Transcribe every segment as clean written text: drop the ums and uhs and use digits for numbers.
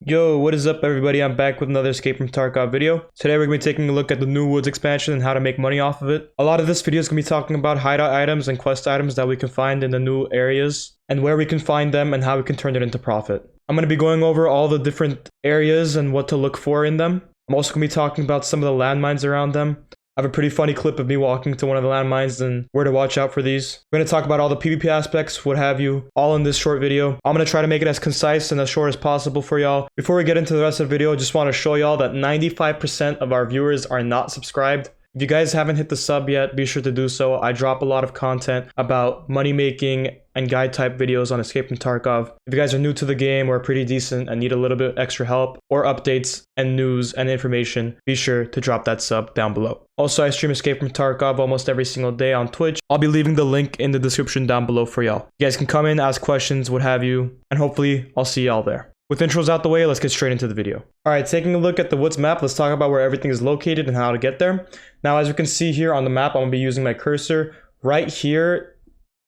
Yo, what is up everybody? I'm back with another Escape from Tarkov video. Today we're going to be taking a look at the new Woods expansion and how to make money off of it. A lot of this video is going to be talking about hideout items and quest items that we can find in the new areas and where we can find them and how we can turn it into profit. I'm going to be going over all the different areas and what to look for in them. I'm also going to be talking about some of the landmines around them. I have a pretty funny clip of me walking to one of the landmines and where to watch out for these. We're going to talk about all the PvP aspects, what have you, all in this short video. I'm going to try to make it as concise and as short as possible for y'all. Before we get into the rest of the video, I just want to show y'all that 95% of our viewers are not subscribed. If you guys haven't hit the sub yet, be sure to do so. I drop a lot of content about money making and guide type videos on Escape from Tarkov. If you guys are new to the game or pretty decent and need a little bit extra help or updates and news and information, be sure to drop that sub down below. Also, I stream Escape from Tarkov almost every single day on Twitch. I'll be leaving the link in the description down below for y'all. You guys can come in, ask questions, what have you, and hopefully I'll see y'all there. With intros out the way, let's get straight into the video. Alright, taking a look at the Woods map, let's talk about where everything is located and how to get there. Now, as you can see here on the map, I'm going to be using my cursor. Right here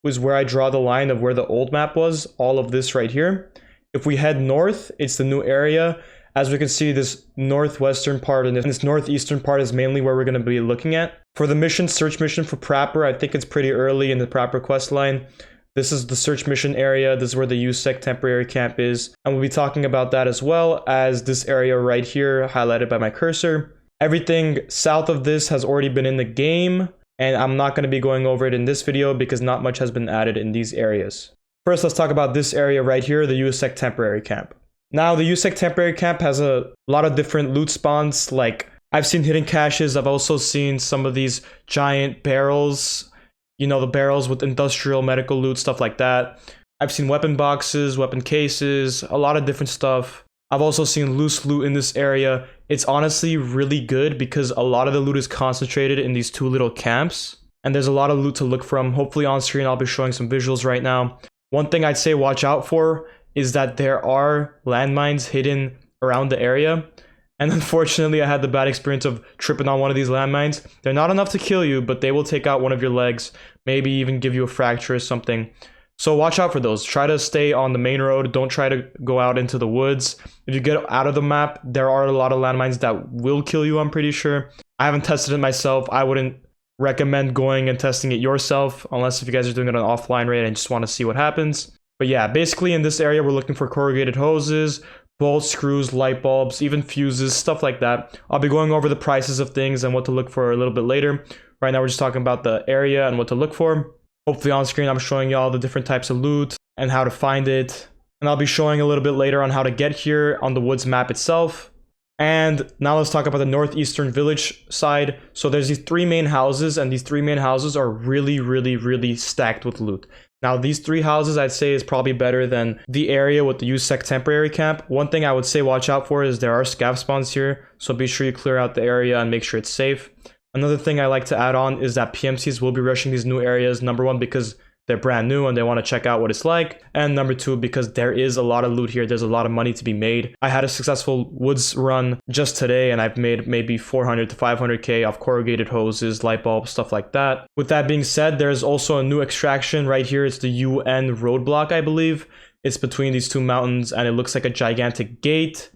was where I draw the line of where the old map was, all of this right here. If we head north, it's the new area. As we can see, this northwestern part and this northeastern part is mainly where we're going to be looking at. For the mission, search mission for Prapor, I think it's pretty early in the Prapor quest line. This is the search mission area. This is where the Usec temporary camp is. And we'll be talking about that as well as this area right here highlighted by my cursor. Everything south of this has already been in the game, and I'm not going to be going over it in this video because not much has been added in these areas. First, let's talk about this area right here, the Usec temporary camp. Now, the Usec temporary camp has a lot of different loot spawns. Like, I've seen hidden caches. I've also seen some of these giant barrels. You know, the barrels with industrial medical loot, stuff like that. I've seen weapon boxes, weapon cases, a lot of different stuff. I've also seen loose loot in this area. It's honestly really good because a lot of the loot is concentrated in these two little camps. And there's a lot of loot to look from. Hopefully on screen, I'll be showing some visuals right now. One thing I'd say watch out for is that there are landmines hidden around the area. And unfortunately, I had the bad experience of tripping on one of these landmines. They're not enough to kill you, but they will take out one of your legs, maybe even give you a fracture or something. So watch out for those. Try to stay on the main road. Don't try to go out into the woods. If you get out of the map, there are a lot of landmines that will kill you, I'm pretty sure. I haven't tested it myself. I wouldn't recommend going and testing it yourself, unless if you guys are doing it on offline raid and just want to see what happens. But yeah, basically in this area, we're looking for corrugated hoses, bolts, screws, light bulbs, even fuses, stuff like that. I'll be going over the prices of things and what to look for a little bit later. Right now, we're just talking about the area and what to look for. Hopefully on screen, I'm showing y'all the different types of loot and how to find it. And I'll be showing a little bit later on how to get here on the Woods map itself. And now let's talk about the northeastern village side. So there's these three main houses, and these three main houses are really stacked with loot. Now, these three houses, I'd say, is probably better than the area with the Usec temporary camp. One thing I would say watch out for is there are scav spawns here, so be sure you clear out the area and make sure it's safe. Another thing I like to add on is that PMCs will be rushing these new areas, number one, because they're brand new and they want to check out what it's like, and number two, because there is a lot of loot here. There's a lot of money to be made. I had a successful woods run just today, and I've made maybe 400 to 500k off corrugated hoses, light bulbs, stuff like that. With that being said, there's also a new extraction right here. It's the UN roadblock, I believe. It's between these two mountains, and it looks like a gigantic gate.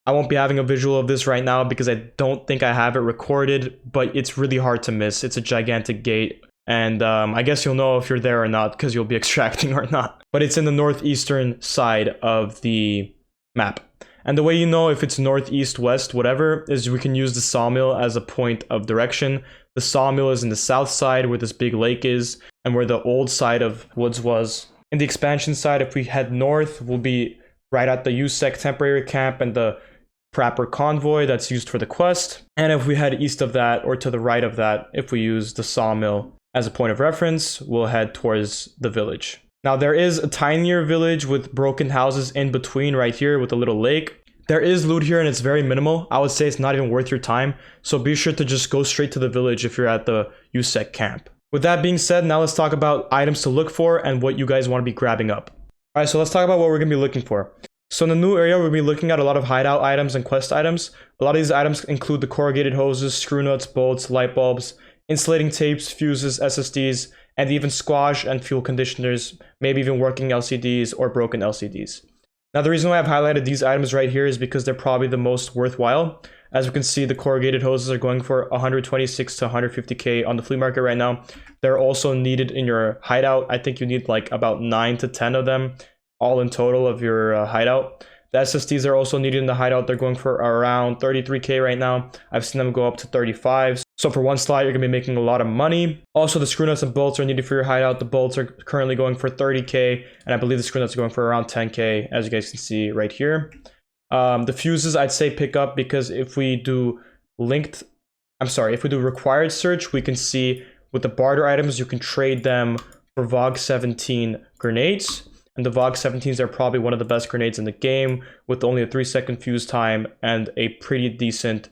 I won't be having a visual of this right now because I don't think I have it recorded, but it's really hard to miss. It's a gigantic gate. And I guess you'll know if you're there or not because you'll be extracting or not. But it's in the northeastern side of the map. And the way you know if it's northeast, west, whatever, is we can use the sawmill as a point of direction. The sawmill is in the south side where this big lake is and where the old side of Woods was. In the expansion side, if we head north, we'll be right at the Usec temporary camp and the Prapor convoy that's used for the quest. And if we head east of that or to the right of that, if we use the sawmill as a point of reference, we'll head towards the village. Now, there is a tinier village with broken houses in between right here with a little lake. There is loot here and it's very minimal. I would say it's not even worth your time. So be sure to just go straight to the village if you're at the Usec camp. With that being said, now let's talk about items to look for and what you guys want to be grabbing up. All right, so let's talk about what we're going to be looking for. So in the new area, we'll be looking at a lot of hideout items and quest items. A lot of these items include the corrugated hoses, screw nuts, bolts, light bulbs, insulating tapes, fuses, SSDs, and even squash and fuel conditioners, maybe even working LCDs or broken LCDs. Now, the reason why I've highlighted these items right here is because they're probably the most worthwhile. As we can see, the corrugated hoses are going for 126 to 150k on the flea market right now. They're also needed in your hideout. I think you need like about 9 to 10 of them all in total of your hideout. The SSDs are also needed in the hideout. They're going for around 33k right now. I've seen them go up to 35. So for one slot, you're gonna be making a lot of money. Also, the screw nuts and bolts are needed for your hideout. The bolts are currently going for 30k, and I believe the screw nuts are going for around 10k, as you guys can see right here. The fuses, I'd say pick up, because if we do required search, we can see with the barter items, you can trade them for VOG 17 grenades. And the VOG 17s are probably one of the best grenades in the game, with only a 3-second fuse time and a pretty decent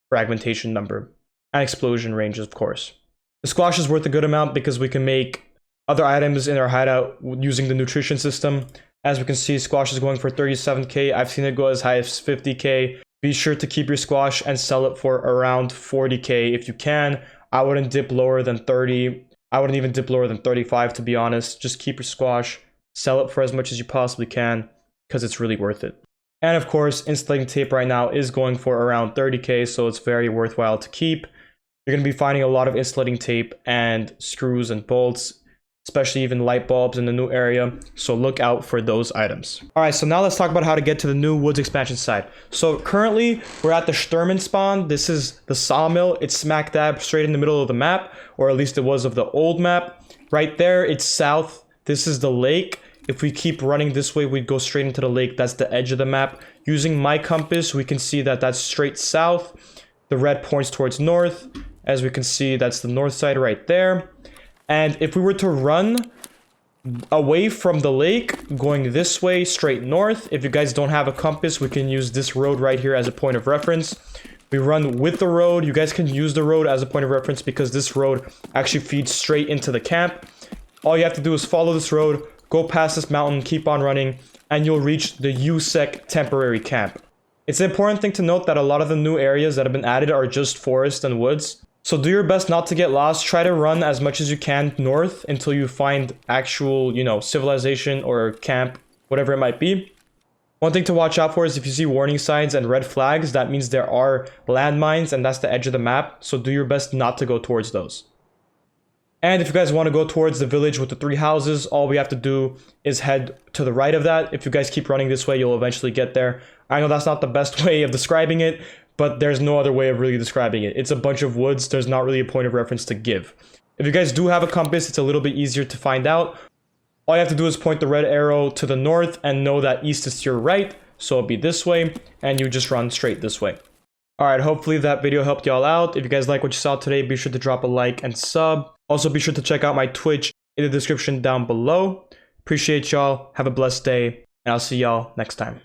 fragmentation number. And explosion range, of course. The squash is worth a good amount because we can make other items in our hideout using the nutrition system. As we can see, squash is going for 37k. I've seen it go as high as 50k. Be sure to keep your squash and sell it for around 40k if you can. I wouldn't dip lower than 30. I wouldn't even dip lower than 35, to be honest. Just keep your squash. Sell it for as much as you possibly can, because it's really worth it. And of course, insulating tape right now is going for around 30k, so it's very worthwhile to keep. You're going to be finding a lot of insulating tape and screws and bolts, especially even light bulbs in the new area, so look out for those items. Alright, so now let's talk about how to get to the new woods expansion side. So currently, we're at the Sturman spawn. This is the sawmill. It's smack dab straight in the middle of the map, or at least it was of the old map. Right there, it's south. This is the lake. If we keep running this way, we'd go straight into the lake. That's the edge of the map. Using my compass, we can see that that's straight south. The red points towards north. As we can see, that's the north side right there. And if we were to run away from the lake, going this way, straight north, if you guys don't have a compass, we can use this road right here as a point of reference. We run with the road. You guys can use the road as a point of reference because this road actually feeds straight into the camp. All you have to do is follow this road, go past this mountain, keep on running, and you'll reach the Usec temporary camp. It's an important thing to note that a lot of the new areas that have been added are just forest and woods. So do your best not to get lost. Try to run as much as you can north until you find actual, civilization or camp, whatever it might be. One thing to watch out for is if you see warning signs and red flags, that means there are landmines and that's the edge of the map. So do your best not to go towards those. And if you guys want to go towards the village with the 3 houses, all we have to do is head to the right of that. If you guys keep running this way, you'll eventually get there. I know that's not the best way of describing it, but there's no other way of really describing it. It's a bunch of woods. There's not really a point of reference to give. If you guys do have a compass, it's a little bit easier to find out. All you have to do is point the red arrow to the north and know that east is to your right. So it'll be this way, and you just run straight this way. Alright, hopefully that video helped y'all out. If you guys like what you saw today, be sure to drop a like and sub. Also, be sure to check out my Twitch in the description down below. Appreciate y'all. Have a blessed day, and I'll see y'all next time.